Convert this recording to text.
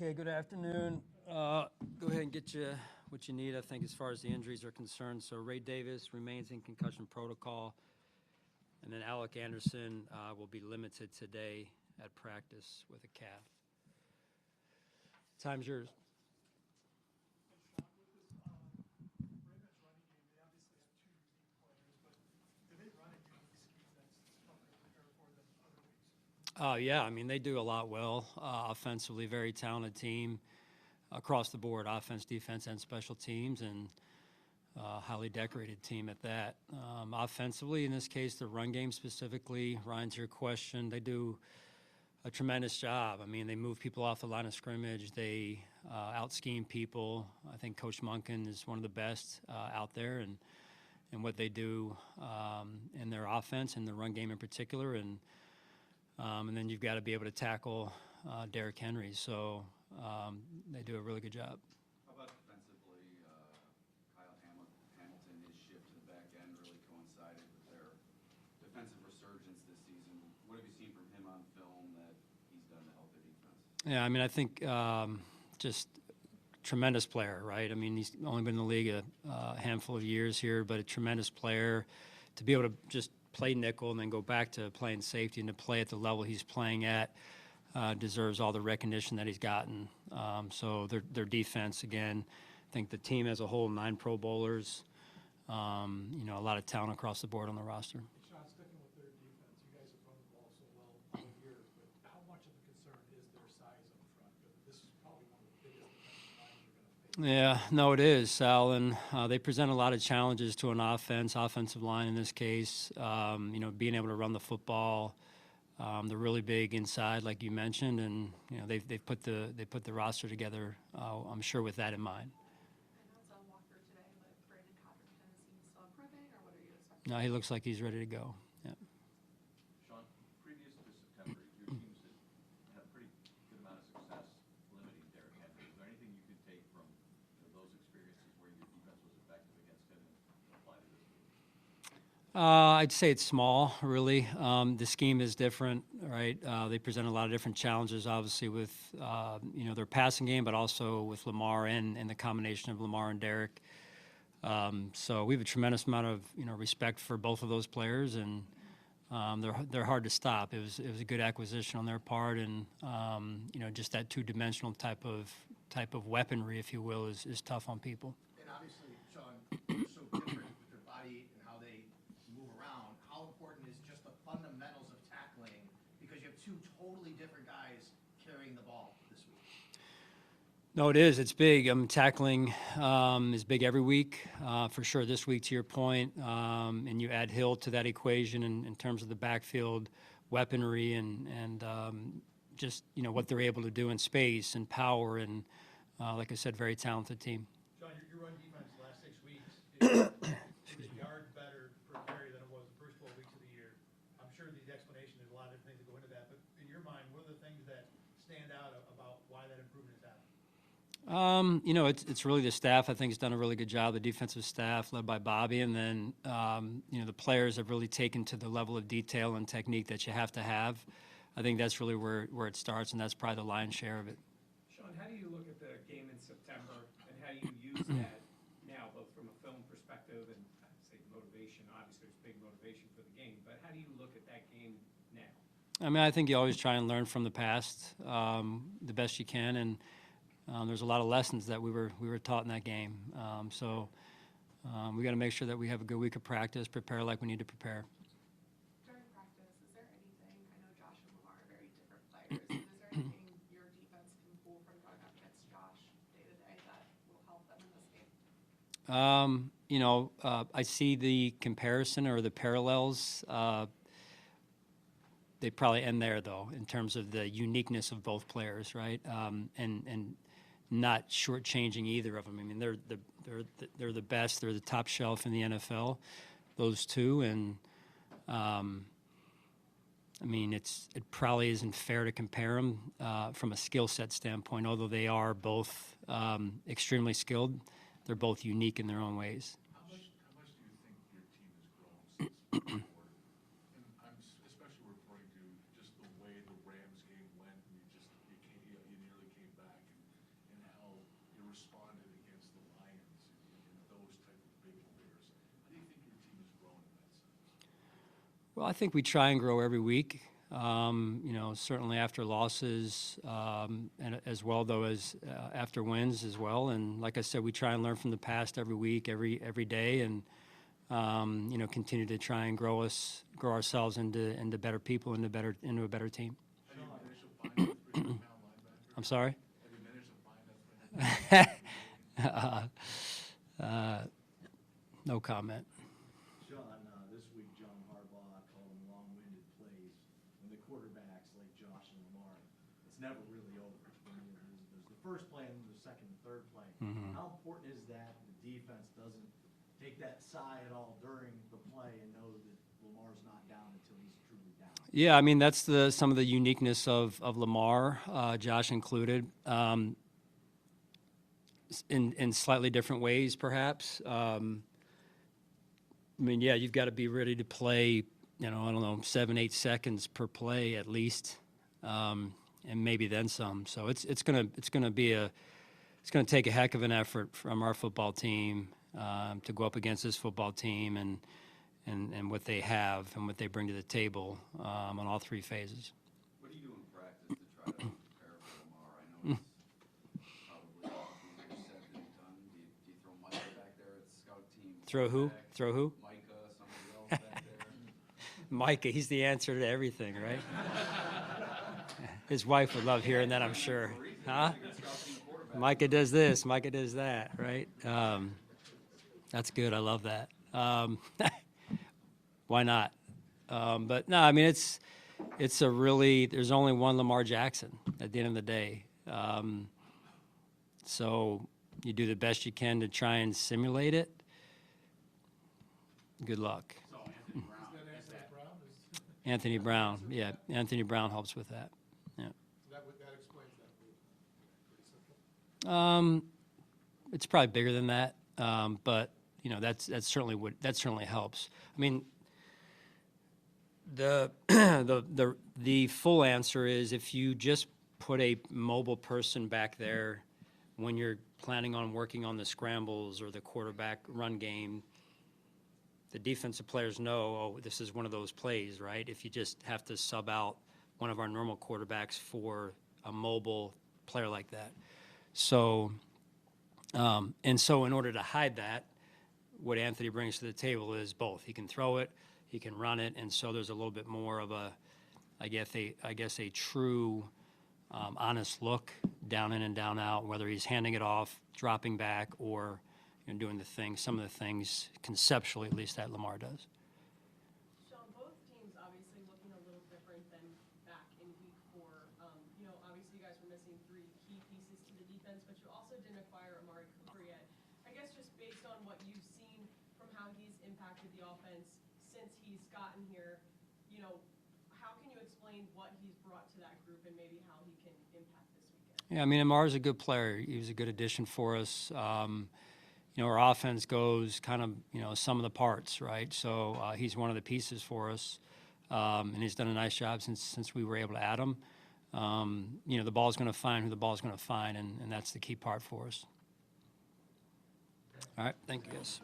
Okay, good afternoon. Go ahead and get you what you need, I think, as far as the injuries are concerned. So Ray Davis remains in concussion protocol, and then Alec Anderson will be limited today at practice with a calf. Time's yours. Yeah, I mean, they do a lot well offensively, very talented team across the board, offense, defense, and special teams, and highly decorated team at that. Offensively, in this case, the run game specifically, Ryan, to your question, they do a tremendous job. I mean, they move people off the line of scrimmage. They out-scheme people. I think Coach Munkin is one of the best out there and what they do in their offense and the run game in particular. And then you've got to be able to tackle Derrick Henry. So they do a really good job. How about defensively? Kyle Hamilton, his shift to the back end really coincided with their defensive resurgence this season. What have you seen from him on film that he's done to help their defense? Yeah, I mean, I think just tremendous player, right? I mean, he's only been in the league a handful of years here, but a tremendous player. To be able to just play nickel and then go back to playing safety and to play at the level he's playing at deserves all the recognition that he's gotten. So their defense, again, I think the team as a whole, 9 Pro Bowlers, a lot of talent across the board on the roster. Sean, sticking with their defense, you guys have run the ball so well all year, but how much of a concern is their size up front? This is probably one of the biggest defensive lines you're going to face. Yeah, no, it is, Sal, and they present a lot of challenges to an offensive line in this case. Being able to run the football, they're really big inside, like you mentioned, and they've put the roster together, I'm sure, with that in mind. I know it's on Walker today, but Brandon Codrington, is he still improving, or what are you expecting? No, he looks like he's ready to go. Yeah. Sean, previous to September, your teams had a pretty good amount of success limiting Derrick Henry. Is there anything you could take from those experiences where your defense was effective against him and apply to this game? I'd say it's small, really. The scheme is different, right? They present a lot of different challenges, obviously, with their passing game, but also with Lamar and the combination of Lamar and Derrick. So we have a tremendous amount of respect for both of those players, and they're hard to stop. It was a good acquisition on their part, and just that two-dimensional type of weaponry, if you will, is tough on people. And obviously, Sean, they're so different with their body and how they move around. How important is just the fundamentals of tackling, because you have 2 totally different guys carrying the ball this week? No, it is. It's big. Tackling is big every week, for sure. This week, to your point, and you add Hill to that equation in terms of the backfield weaponry and just what they're able to do in space and power, and like I said, very talented team. Sean, your run defense the last 6 weeks is yards better per carry than it was the first 12 weeks of the year. I'm sure the explanation, there's a lot of different things that go into that, but in your mind, what are the things that stand out about why that improvement is happening? It's really the staff. I think has done a really good job. The defensive staff, led by Bobby, and then the players have really taken to the level of detail and technique that you have to have. I think that's really where it starts, and that's probably the lion's share of it. Sean, how do you look at the game in September, and how do you use that now, both from a film perspective and, I'd say, motivation? Obviously, there's big motivation for the game, but how do you look at that game now? I mean, I think you always try and learn from the past the best you can, and there's a lot of lessons that we were taught in that game. So we got to make sure that we have a good week of practice, prepare like we need to prepare. During practice, is there anything, I know Josh and Lamar are very different players, but is there anything your defense can pull from going up against Josh day to day that will help them in this game? I see the comparison or the parallels. They probably end there, though, in terms of the uniqueness of both players, right? And not shortchanging either of them. I mean, they're the best. They're the top shelf in the NFL, those two. And it probably isn't fair to compare them from a skill set standpoint, although they are both extremely skilled. They're both unique in their own ways. How much do you think your team has grown since before? And I'm especially referring to just the way the Rams game went, and you nearly came back. And Well, I think we try and grow every week. You know, certainly after losses, and as well though as after wins as well. And like I said, we try and learn from the past every week, every day, and you know, continue to try and grow ourselves into better people, into a better team. Have you managed to find a 300-pound linebacker? I'm sorry. Have you managed to find that? No comment. Sean, this week John Harbaugh called them long-winded plays. When the quarterbacks like Josh and Lamar, it's never really over. There's the first play and the second and third play. How important is that the defense doesn't take that sigh at all during the play and know that Lamar's not down until he's truly down? Yeah, I mean that's some of the uniqueness of Lamar, Josh included, in slightly different ways perhaps. I mean, yeah, you've got to be ready to play, you know, I don't know, 7-8 seconds per play at least, and maybe then some. So it's gonna take a heck of an effort from our football team to go up against this football team and what they have and what they bring to the table on all three phases. What do you do in practice to try to prepare for Lamar? I know it's probably easier said than done. Do you throw Micah back there at the scout team? Throw who? Throw who? Micah, somebody else back there? Micah, he's the answer to everything, right? His wife would love hearing that, I'm sure. Huh? Micah does this, Micah does that, right? That's good. I love that. Why not? But no, I mean, it's a really, there's only one Lamar Jackson at the end of the day. So you do the best you can to try and simulate it. Good luck. Anthony Brown, yeah, Anthony Brown helps with that. Yeah. So that explains that move. It's probably bigger than that, but you know that's certainly helps. I mean, the full answer is if you just put a mobile person back there when you're planning on working on the scrambles or the quarterback run game, the defensive players know, oh, this is one of those plays, right? If you just have to sub out one of our normal quarterbacks for a mobile player like that. So, and so in order to hide that, what Anthony brings to the table is both. He can throw it, he can run it, and so there's a little bit more of a, I guess a true, honest look down in and down out, whether he's handing it off, dropping back, or doing some of the things conceptually, at least that Lamar does. Sean, both teams obviously looking a little different than back in week 4. Obviously you guys were missing 3 key pieces to the defense, but you also didn't acquire Amari Cooper yet. I guess just based on what you've seen from how he's impacted the offense since he's gotten here, how can you explain what he's brought to that group and maybe how he can impact this weekend? Yeah, I mean, Amar's a good player. He was a good addition for us. Our offense goes kind of, some of the parts, right? So he's one of the pieces for us, and he's done a nice job since we were able to add him. The ball's going to find who the ball's going to find, and that's the key part for us. All right, thank you, guys.